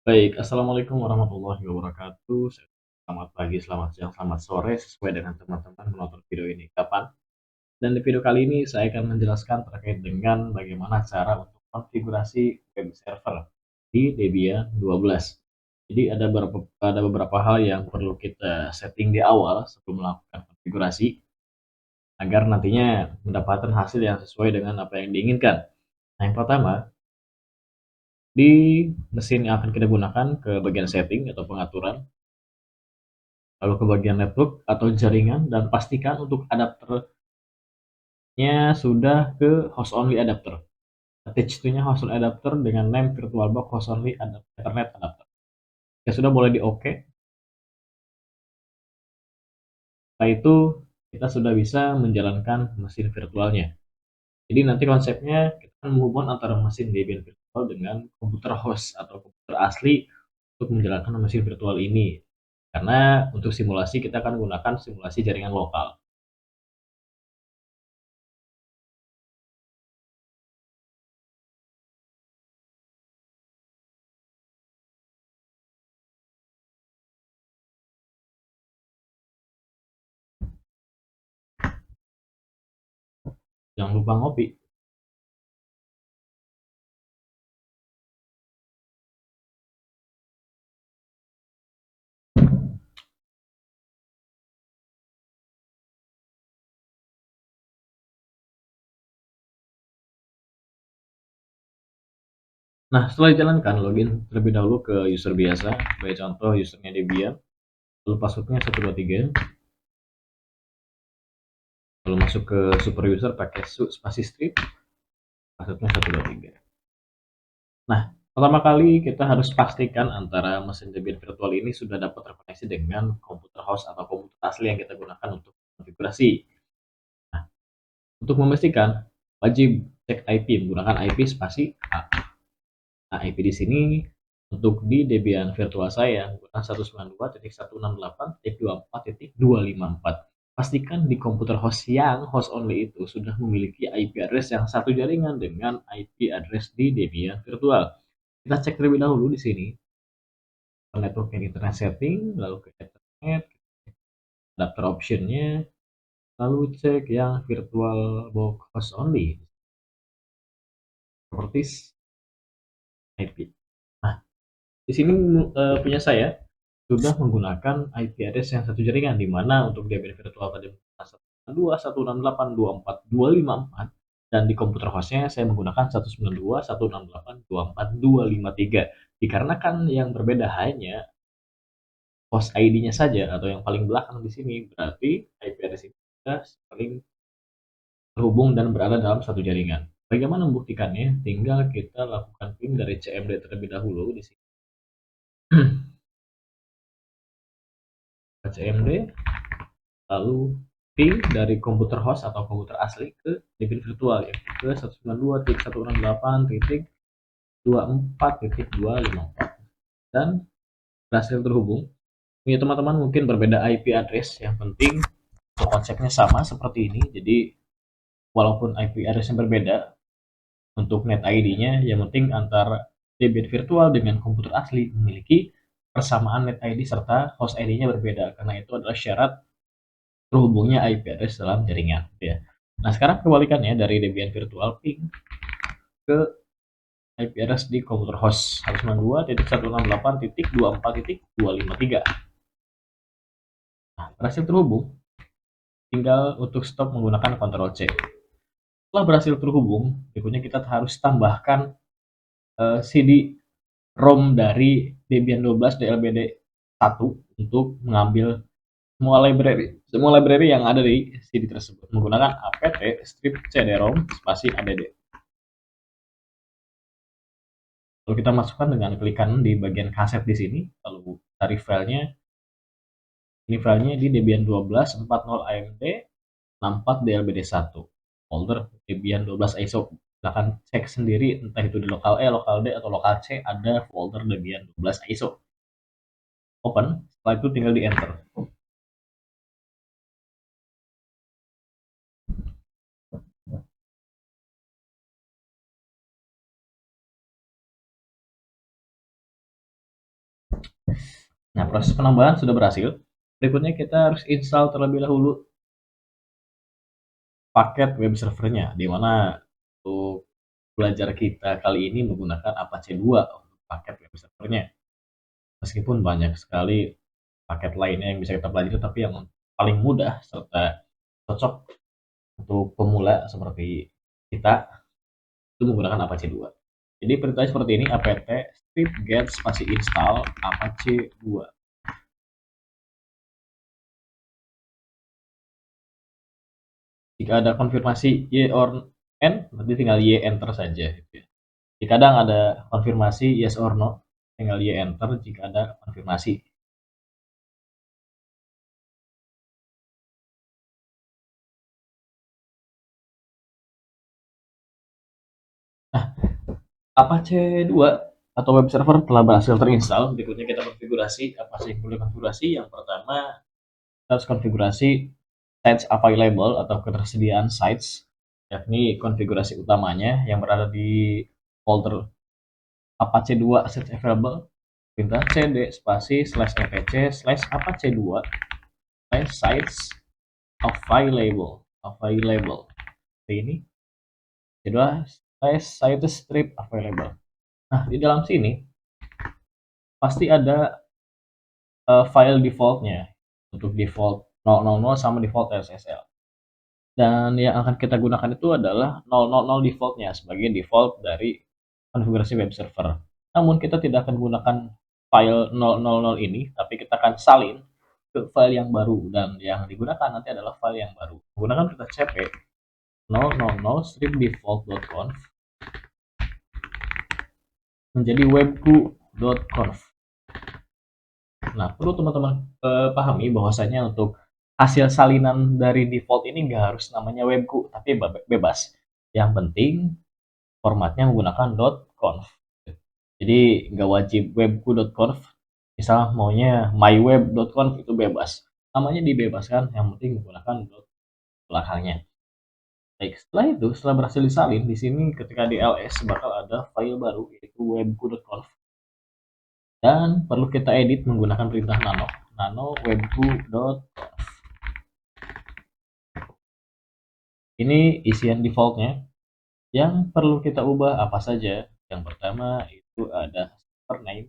Baik, assalamualaikum warahmatullahi wabarakatuh. Selamat pagi, selamat siang, selamat sore, sesuai dengan teman-teman menonton video ini kapan. Dan di video kali ini saya akan menjelaskan terkait dengan bagaimana cara untuk konfigurasi web server di Debian 12. Jadi ada beberapa hal yang perlu kita setting di awal sebelum melakukan konfigurasi agar nantinya mendapatkan hasil yang sesuai dengan apa yang diinginkan. Nah, yang pertama, di mesin yang akan kita gunakan ke bagian setting atau pengaturan, lalu ke bagian network atau jaringan, dan pastikan untuk adapternya sudah ke host only adapter. Attach to-nya host only adapter dengan name VirtualBox host only Ethernet adapter. Ya sudah, boleh di OK. Setelah itu kita sudah bisa menjalankan mesin virtualnya. Jadi nanti konsepnya kita akan menghubungkan antara mesin Debian virtual dengan komputer host atau komputer asli untuk menjalankan mesin virtual ini. Karena untuk simulasi kita akan gunakan simulasi jaringan lokal. Jangan lupa ngopi. Nah, setelah dijalankan, login terlebih dahulu ke user biasa, sebagai contoh usernya Debian, lalu passwordnya 123, lalu masuk ke super user pakai spasi strip, passwordnya 123. Nah, pertama kali kita harus pastikan antara mesin Debian virtual ini sudah dapat terkoneksi dengan komputer host atau komputer asli yang kita gunakan untuk konfigurasi. Nah, untuk memastikan, wajib cek IP menggunakan IP spasi A. Nah, IP di sini untuk di Debian virtual saya menggunakan 192.168.24.254. Pastikan di komputer host yang host only itu sudah memiliki IP address yang satu jaringan dengan IP address di Debian virtual. Kita cek terlebih dahulu di sini network and internet setting, lalu ke Ethernet, adapter optionnya, lalu cek yang virtual box host only, properties, IP. Nah, di sini punya saya sudah menggunakan IP address yang satu jaringan, di mana untuk Debian virtual tadi 192.168.24.254, dan di komputer hostnya saya menggunakan 192.168.24.253. Dikarenakan yang berbeda hanya host ID-nya saja atau yang paling belakang di sini, berarti IP address ini sudah saling terhubung dan berada dalam satu jaringan. Bagaimana membuktikannya? Tinggal kita lakukan ping dari CMD terlebih dahulu di sini. CMD, lalu ping dari komputer host atau komputer asli ke Debian virtual, ya, ke 192.168.24.254, dan berhasil terhubung. Punya teman-teman mungkin berbeda IP address, yang penting konsepnya sama seperti ini. Jadi walaupun IP address yang berbeda untuk net ID-nya, yang penting antara Debian virtual dengan komputer asli memiliki persamaan net ID serta host ID-nya berbeda, karena itu adalah syarat terhubungnya IP address dalam jaringan, ya. Nah, sekarang kebalikannya, dari Debian virtual ping ke IP address di komputer host 192.168.24.253. Nah, berhasil terhubung, tinggal untuk stop menggunakan Ctrl C. Setelah berhasil terhubung, berikutnya kita harus tambahkan CD ROM dari Debian 12 DLBD 1 untuk mengambil semua library yang ada di CD tersebut menggunakan apt strip cd-rom spasi add. Lalu kita masukkan dengan klik kanan di bagian kaset di sini, lalu cari filenya. Ini filenya di Debian 12 40 AMD 64 DLBD1, folder Debian 12 ISO. Silahkan cek sendiri, entah itu di lokal E, lokal D, atau lokal C, ada folder Debian 12 ISO. Open, setelah itu tinggal di enter. Nah, proses penambahan sudah berhasil. Berikutnya kita harus install terlebih dahulu paket web servernya, di mana untuk belajar kita kali ini menggunakan Apache 2 untuk paket web servernya. Meskipun banyak sekali paket lainnya yang bisa kita pelajari, tapi yang paling mudah serta cocok untuk pemula seperti kita itu menggunakan Apache 2. Jadi perintahnya seperti ini, apt strip get spasi install Apache 2. Jika ada konfirmasi y or n, nanti tinggal y enter saja. Jika kadang ada konfirmasi yes or no, tinggal y enter jika ada konfirmasi. Nah, Apache 2 atau web server telah berhasil terinstall. Berikutnya kita konfigurasi apa sih yang perlu konfigurasi. Yang pertama, kita harus konfigurasi sites available atau ketersediaan sites, yakni konfigurasi utamanya yang berada di folder Apache 2 sites available. Perintah cd spasi slash etc slash Apache 2 slash sites available. Ini kedua slash site strip available. Nah, di dalam sini pasti ada file defaultnya untuk default 000 sama default SSL. Dan yang akan kita gunakan itu adalah 000 defaultnya sebagai default dari konfigurasi web server. Namun kita tidak akan gunakan file 000 ini, tapi kita akan salin ke file yang baru, dan yang digunakan nanti adalah file yang baru. Menggunakan perintah cp 000 strip default.conf menjadi webku.conf. Nah, perlu teman-teman pahami bahwasanya untuk hasil salinan dari default ini nggak harus namanya webku, tapi bebas. Yang penting formatnya menggunakan .conf. Jadi nggak wajib webku.conf. Misal maunya myweb.conf itu bebas. Namanya dibebaskan, yang penting menggunakan belakangnya. Baik, setelah itu, setelah berhasil disalin, di sini ketika di ls bakal ada file baru yaitu webku.conf. Dan perlu kita edit menggunakan perintah nano webku.conf. Ini isian defaultnya. Yang perlu kita ubah apa saja? Yang pertama itu ada server name.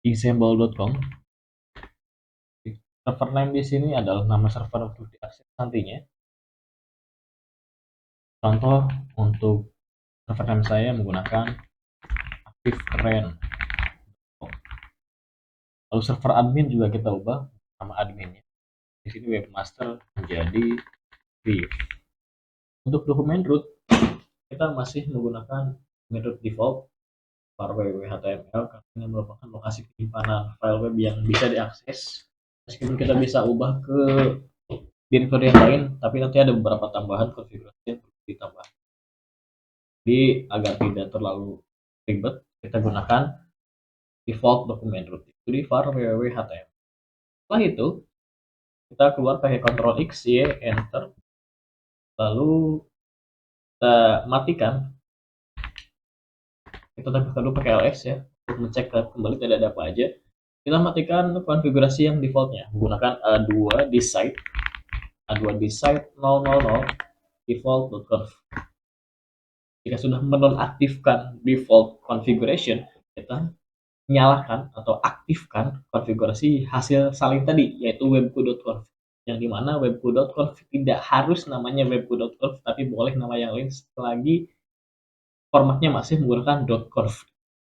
Example.com. Server name di sini adalah nama server untuk diakses nantinya. Contoh untuk server name saya menggunakan ActiveRAN. Lalu server admin juga kita ubah nama adminnya. Di sini webmaster menjadi Viv. Untuk dokumen root kita masih menggunakan dokumen root default var www.html karena ini merupakan lokasi penyimpanan file web yang bisa diakses. Meskipun kita bisa ubah ke directory yang lain, tapi nanti ada beberapa tambahan konfigurasi yang perlu ditambah. Jadi agar tidak terlalu ribet, kita gunakan default dokumen root itu di var www.html. Setelah itu kita keluar pakai Ctrl X, Y, Enter, lalu kita matikan. Kita tambahkan dulu pakai ls ya untuk mengecek kembali tidak ada apa aja. Kita matikan konfigurasi yang defaultnya menggunakan a2 di site 000 default.conf. Jika sudah menonaktifkan default configuration, kita nyalakan atau aktifkan konfigurasi hasil salin tadi yaitu webku.conf, yang dimana webku.conf tidak harus namanya webku.conf tapi boleh nama yang lain selagi formatnya masih menggunakan .conf.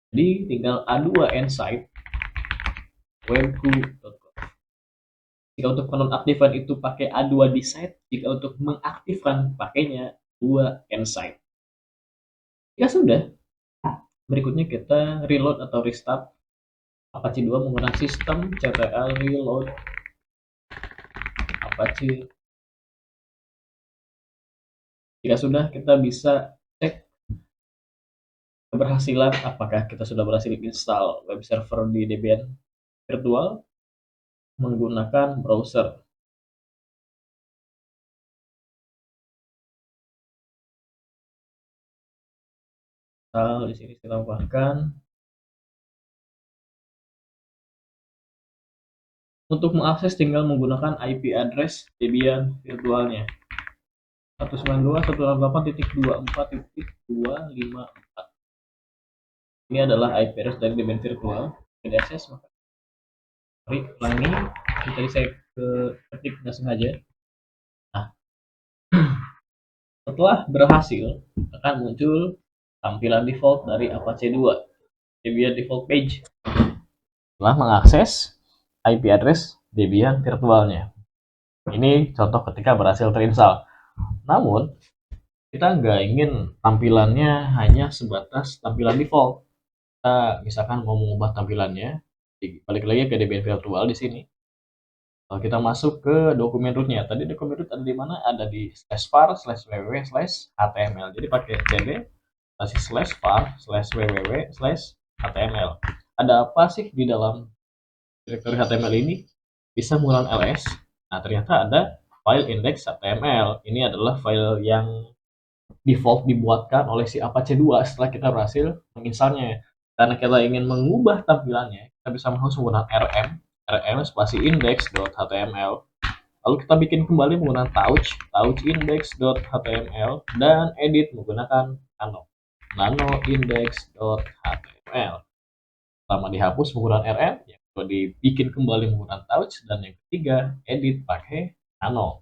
Jadi tinggal a2 inside webku.conf. Jika untuk penonaktifan itu pakai a2 di site, jika untuk mengaktifkan pakainya 2 inside. Jika sudah, berikutnya kita reload atau restart Apache 2 menggunakan sistem ctl reload Apache. Jika sudah, kita bisa cek keberhasilan apakah kita sudah berhasil install web server di Debian virtual menggunakan browser. Di sini saya tambahkan. Untuk mengakses tinggal menggunakan IP address Debian virtualnya 192.168.24.254. Ini adalah IP address dari Debian virtual. Jadi akses, maka ulangi. Tadi saya ketik nggak sengaja. Nah, setelah berhasil akan muncul tampilan default dari Apache 2 Debian default page setelah mengakses IP address Debian virtualnya. Ini contoh ketika berhasil terinstall. Namun kita nggak ingin tampilannya hanya sebatas tampilan default. Kita misalkan mau mengubah tampilannya, balik lagi ke Debian virtual di sini. Kita masuk ke dokumen rootnya. Tadi dokumen root ada di mana? Ada di /var/www/html. Jadi pakai cd /var/www/html. Ada apa sih di dalam direktori HTML ini? Bisa menggunakan ls. Nah, ternyata ada file index.html. Ini adalah file yang default dibuatkan oleh si Apache 2 setelah kita berhasil menginstalnya. Karena kita ingin mengubah tampilannya, kita bisa langsung menggunakan rm spasi index.html. Lalu kita bikin kembali menggunakan touch index.html, dan edit menggunakan nano index.html. Pertama dihapus menggunakan rm, yang kedua dibikin kembali menggunakan touch, dan yang ketiga edit pakai nano.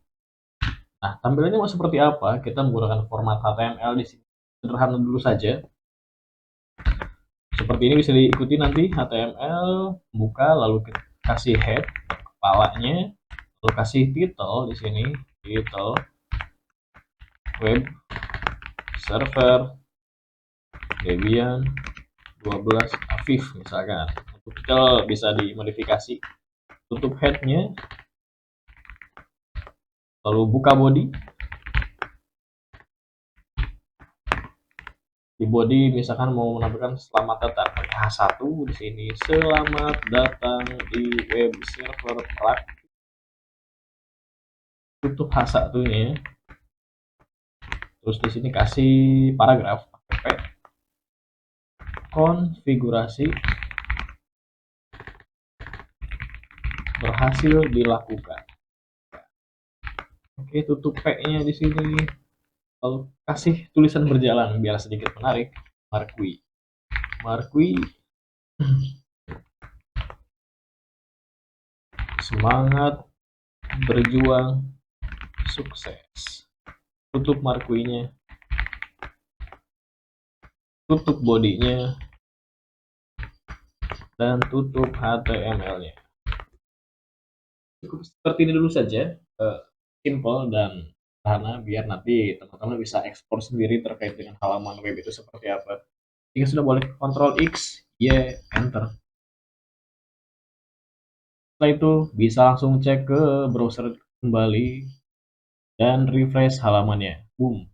Nah, tampilannya mau seperti apa? Kita menggunakan format HTML di sini. Sederhana dulu saja. Seperti ini bisa diikuti nanti. HTML buka, lalu kita kasih head kepalanya, lalu kasih title di sini, title web server Debian 12 Afif misalkan. Untuk title bisa dimodifikasi. Tutup headnya, lalu buka body. Di body misalkan mau menampilkan selamat datang pakai H1 di sini, selamat datang di web server praktik. Tutup H1-nya. Terus di sini kasih paragraf pakai P. Konfigurasi berhasil dilakukan. Oke, tutup P-nya di sini. Lalu kasih tulisan berjalan biar sedikit menarik. Marquee semangat berjuang sukses. Tutup marquee-nya, tutup bodinya, dan tutup HTML-nya. Cukup seperti ini dulu saja, simple dan sederhana, biar nanti teman-teman bisa ekspor sendiri terkait dengan halaman web itu seperti apa. Jika sudah, boleh Ctrl X, Y, Enter. Setelah itu bisa langsung cek ke browser kembali dan refresh halamannya. Boom.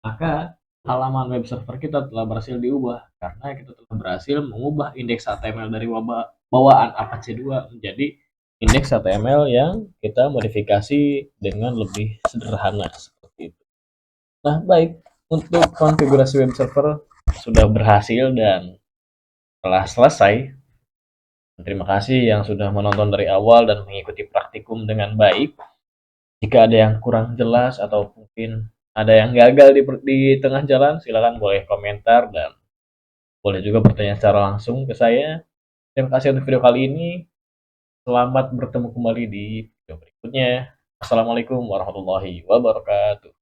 Maka halaman web server kita telah berhasil diubah karena kita telah berhasil mengubah indeks HTML dari bawaan Apache 2 menjadi indeks HTML yang kita modifikasi dengan lebih sederhana seperti itu. Nah, baik, untuk konfigurasi web server sudah berhasil dan telah selesai. Terima kasih yang sudah menonton dari awal dan mengikuti praktikum dengan baik. Jika ada yang kurang jelas atau mungkin ada yang gagal di tengah jalan, silakan boleh komentar dan boleh juga bertanya secara langsung ke saya. Terima kasih untuk video kali ini. Selamat bertemu kembali di video berikutnya. Assalamualaikum warahmatullahi wabarakatuh.